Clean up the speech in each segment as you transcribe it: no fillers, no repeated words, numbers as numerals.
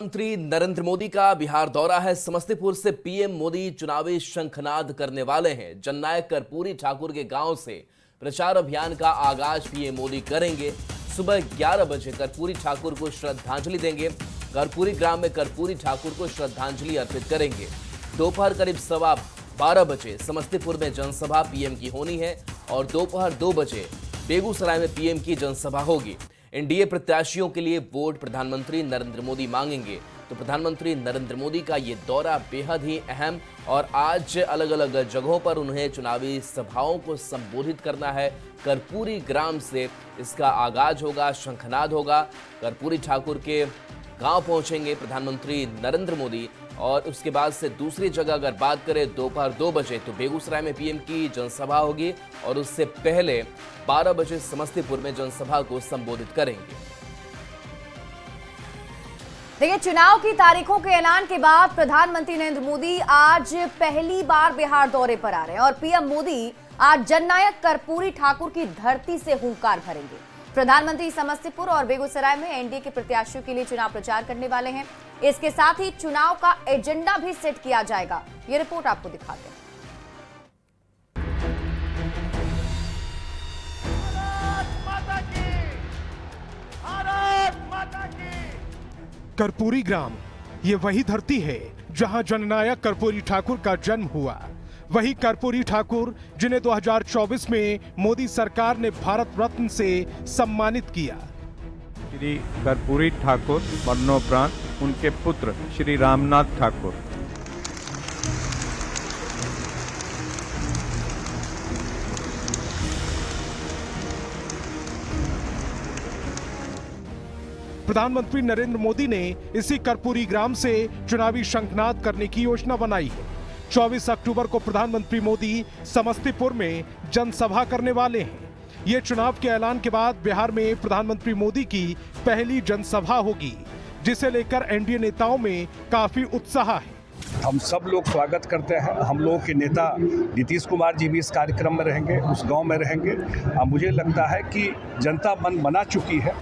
प्रधानमंत्री नरेंद्र मोदी का बिहार दौरा है। समस्तीपुर से पीएम मोदी चुनावी शंखनाद करने वाले हैं। जननायक कर्पूरी ठाकुर के गांव से प्रचार अभियान का आगाज पीएम मोदी करेंगे। सुबह 11 बजे कर्पूरी ठाकुर को श्रद्धांजलि देंगे। कर्पूरी ग्राम में कर्पूरी ठाकुर को श्रद्धांजलि अर्पित करेंगे। दोपहर करीब 12:15 बजे समस्तीपुर में जनसभा पीएम की होनी है और दोपहर 2 बजे बेगूसराय में पीएम की जनसभा होगी। एनडीए प्रत्याशियों के लिए वोट प्रधानमंत्री नरेंद्र मोदी मांगेंगे। तो प्रधानमंत्री नरेंद्र मोदी का ये दौरा बेहद ही अहम और आज अलग अलग जगहों पर उन्हें चुनावी सभाओं को संबोधित करना है। कर्पूरी ग्राम से इसका आगाज होगा, शंखनाद होगा। कर्पूरी ठाकुर के गांव पहुंचेंगे प्रधानमंत्री नरेंद्र मोदी और उसके बाद से दूसरी जगह अगर बात करें दोपहर 2 बजे तो बेगूसराय में पीएम की जनसभा होगी और उससे पहले 12 बजे समस्तीपुर में जनसभा को संबोधित करेंगे। देखिए, चुनाव की तारीखों के ऐलान के बाद प्रधानमंत्री नरेंद्र मोदी आज पहली बार बिहार दौरे पर आ रहे हैं और पीएम मोदी आज जननायक कर्पूरी ठाकुर की धरती से हुंकार भरेंगे। प्रधानमंत्री समस्तीपुर और बेगूसराय में एनडीए के प्रत्याशियों के लिए चुनाव प्रचार करने वाले हैं। इसके साथ ही चुनाव का एजेंडा भी सेट किया जाएगा। ये रिपोर्ट आपको दिखाते हैं। कर्पूरी ग्राम ये वही धरती है जहां जननायक कर्पूरी ठाकुर का जन्म हुआ। वही कर्पूरी ठाकुर जिन्हें 2024 में मोदी सरकार ने भारत रत्न से सम्मानित किया। श्री कर्पूरी ठाकुर मरणोपरांत उनके पुत्र श्री रामनाथ ठाकुर। प्रधानमंत्री नरेंद्र मोदी ने इसी कर्पूरी ग्राम से चुनावी शंखनाद करने की योजना बनाई है। 24 अक्टूबर को प्रधानमंत्री मोदी समस्तीपुर में जनसभा करने वाले हैं। ये चुनाव के ऐलान के बाद बिहार में प्रधानमंत्री मोदी की पहली जनसभा होगी, जिसे लेकर एनडीए नेताओं में काफी उत्साह है। हम सब लोग स्वागत करते हैं। हम लोगों के नेता नीतीश कुमार जी भी इस कार्यक्रम में रहेंगे, उस गांव में रहेंगे। मुझे लगता है कि जनता मन बना चुकी है।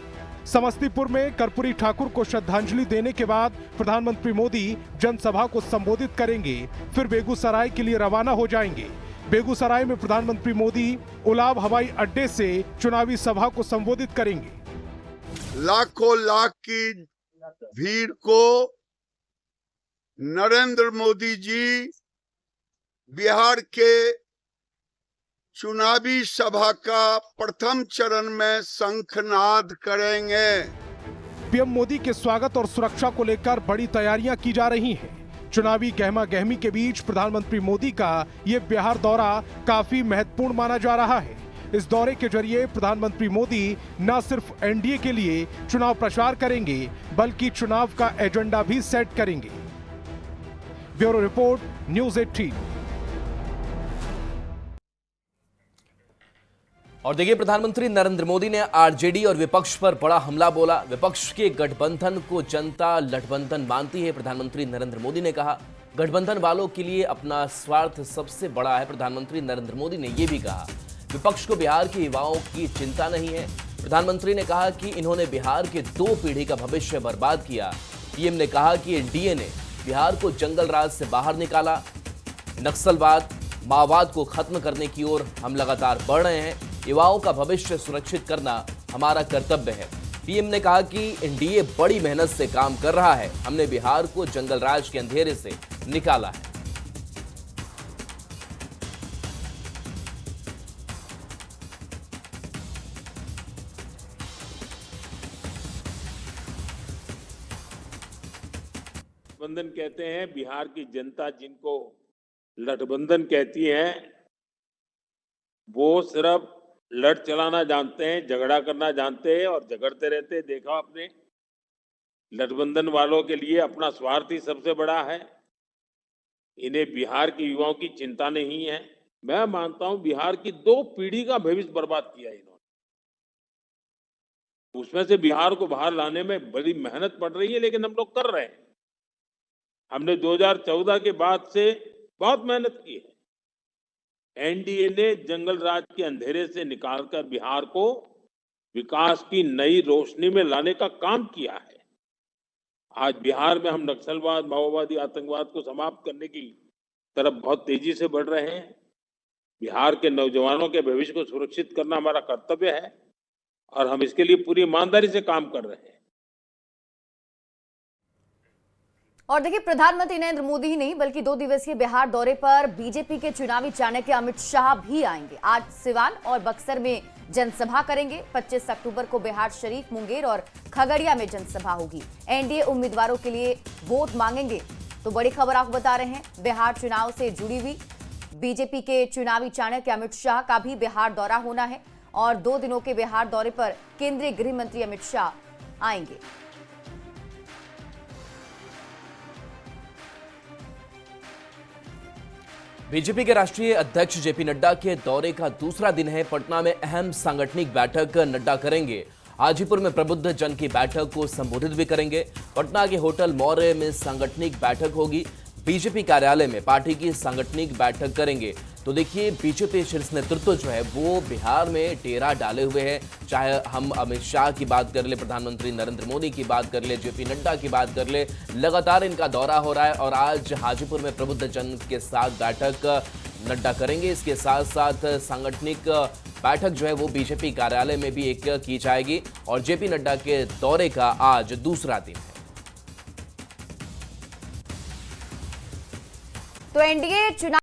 समस्तीपुर में कर्पूरी ठाकुर को श्रद्धांजलि देने के बाद प्रधानमंत्री मोदी जनसभा को संबोधित करेंगे, फिर बेगूसराय के लिए रवाना हो जाएंगे। बेगूसराय में प्रधानमंत्री मोदी उलाव हवाई अड्डे से चुनावी सभा को संबोधित करेंगे। लाखों लाख की भीड़ को नरेंद्र मोदी जी बिहार के चुनावी सभा का प्रथम चरण में शंखनाद करेंगे। पीएम मोदी के स्वागत और सुरक्षा को लेकर बड़ी तैयारियां की जा रही हैं। चुनावी गहमा गहमी के बीच प्रधानमंत्री मोदी का ये बिहार दौरा काफी महत्वपूर्ण माना जा रहा है। इस दौरे के जरिए प्रधानमंत्री मोदी न सिर्फ एनडीए के लिए चुनाव प्रचार करेंगे, बल्कि चुनाव का एजेंडा भी सेट करेंगे। Bureau report, news 18। और देखिए, प्रधानमंत्री नरेंद्र मोदी ने आरजेडी और विपक्ष पर बड़ा हमला बोला। विपक्ष के गठबंधन को जनता लठबंधन मानती है। प्रधानमंत्री नरेंद्र मोदी ने कहा, गठबंधन वालों के लिए अपना स्वार्थ सबसे बड़ा है। प्रधानमंत्री नरेंद्र मोदी ने यह भी कहा, विपक्ष को बिहार के युवाओं की चिंता नहीं है। प्रधानमंत्री ने कहा कि इन्होंने बिहार के 2 पीढ़ी का भविष्य बर्बाद किया। पीएम ने कहा कि एनडीए ने बिहार को जंगल राज से बाहर निकाला। नक्सलवाद, माओवाद को खत्म करने की ओर हम लगातार बढ़ रहे हैं। युवाओं का भविष्य सुरक्षित करना हमारा कर्तव्य है। पीएम ने कहा कि एनडीए बड़ी मेहनत से काम कर रहा है। हमने बिहार को जंगल राज के अंधेरे से निकाला है। गठबंधन कहते हैं, बिहार की जनता जिनको लठबंधन कहती है, वो सिर्फ लड़ चलाना जानते हैं, झगड़ा करना जानते हैं और झगड़ते रहते हैं। देखा आपने, लठबंधन वालों के लिए अपना स्वार्थ ही सबसे बड़ा है। इन्हें बिहार के युवाओं की चिंता नहीं है। मैं मानता हूं बिहार की 2 पीढ़ी का भविष्य बर्बाद किया इन्होंने। उसमें से बिहार को बाहर लाने में बड़ी मेहनत पड़ रही है, लेकिन हम लोग कर रहे हैं। हमने 2014 के बाद से बहुत मेहनत की है। एनडीए ने जंगल राज के अंधेरे से निकालकर बिहार को विकास की नई रोशनी में लाने का काम किया है। आज बिहार में हम नक्सलवाद, माओवादी, आतंकवाद को समाप्त करने की तरफ बहुत तेजी से बढ़ रहे हैं। बिहार के नौजवानों के भविष्य को सुरक्षित करना हमारा कर्तव्य है और हम इसके लिए पूरी ईमानदारी से काम कर रहे हैं। और देखिए, प्रधानमंत्री नरेंद्र मोदी ही नहीं बल्कि 2 दिवसीय बिहार दौरे पर बीजेपी के चुनावी चाणक्य अमित शाह भी आएंगे। आज सिवान और बक्सर में जनसभा करेंगे। 25 अक्टूबर को बिहार शरीफ, मुंगेर और खगड़िया में जनसभा होगी। एनडीए उम्मीदवारों के लिए वोट मांगेंगे। तो बड़ी खबर आपको बता रहे हैं, बिहार चुनाव से जुड़ी हुई बीजेपी के चुनावी चाणक्य अमित शाह का भी बिहार दौरा होना है और 2 दिनों के बिहार दौरे पर केंद्रीय गृह मंत्री अमित शाह आएंगे। बीजेपी के राष्ट्रीय अध्यक्ष जेपी नड्डा के दौरे का दूसरा दिन है। पटना में अहम सांगठनिक बैठक नड्डा करेंगे। हाजीपुर में प्रबुद्ध जन की बैठक को संबोधित भी करेंगे। पटना के होटल मौर्य में सांगठनिक बैठक होगी। बीजेपी कार्यालय में पार्टी की सांगठनिक बैठक करेंगे। तो देखिए, बीजेपी शीर्ष नेतृत्व जो है वो बिहार में डेरा डाले हुए हैं। चाहे हम अमित शाह की बात कर ले, प्रधानमंत्री नरेंद्र मोदी की बात कर ले, जेपी नड्डा की बात कर ले, लगातार इनका दौरा हो रहा है। और आज हाजीपुर में प्रबुद्ध जन के साथ बैठक नड्डा करेंगे। इसके साथ साथ सांगठनिक बैठक जो है वो बीजेपी कार्यालय में भी एक की जाएगी। और जेपी नड्डा के दौरे का आज दूसरा दिन है। तो एनडीए चुनाव